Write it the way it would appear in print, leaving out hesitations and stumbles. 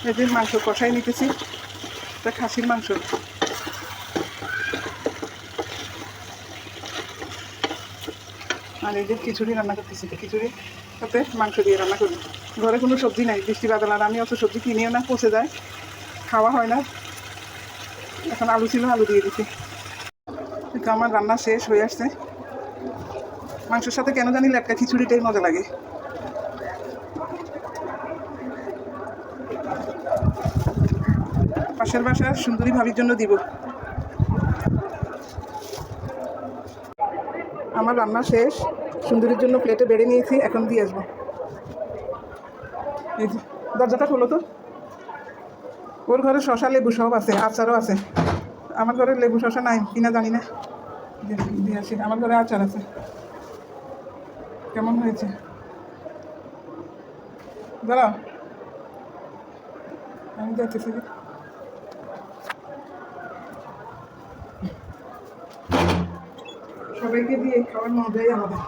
এই যে মাংস কষাই নিতেছি, এটা খাসির মাংস। আর এই যে খিচুড়ি রান্না করতেছি, খিচুড়ি সাথে মাংস দিয়ে রান্না করবো। ঘরে কোনো সবজি নাই, বৃষ্টি বাদল, আর আমি অত সবজি কিনিও না, পচে যায়, খাওয়া হয় না। এখন আলু ছিল, আলু দিয়ে দিচ্ছি। কিন্তু আমার রান্না শেষ হয়ে আসছে। মাংসের সাথে কেন জানি লেটকা খিচুড়িটাই মজা লাগে। পাশের বাসার সুন্দরী ভাবির জন্য দিব। আমার রান্না শেষ, সুন্দরীর জন্য প্লেটে বেড়ে নিয়েছি, এখন দিয়ে আসবো। এই যে দরজাটা খোলো তো। ওর ঘরে শশা লেবু সব আছে, আচারও আছে। আমার ঘরে লেবু শশা নাই কিনা জানি না, দিয়ে আসি। আমার ঘরে আচার আছে। কেমন হয়েছে দাঁড়াও, আমি যাচ্ছি। সবাইকে দিয়ে খাওয়ার মজাই আলাদা।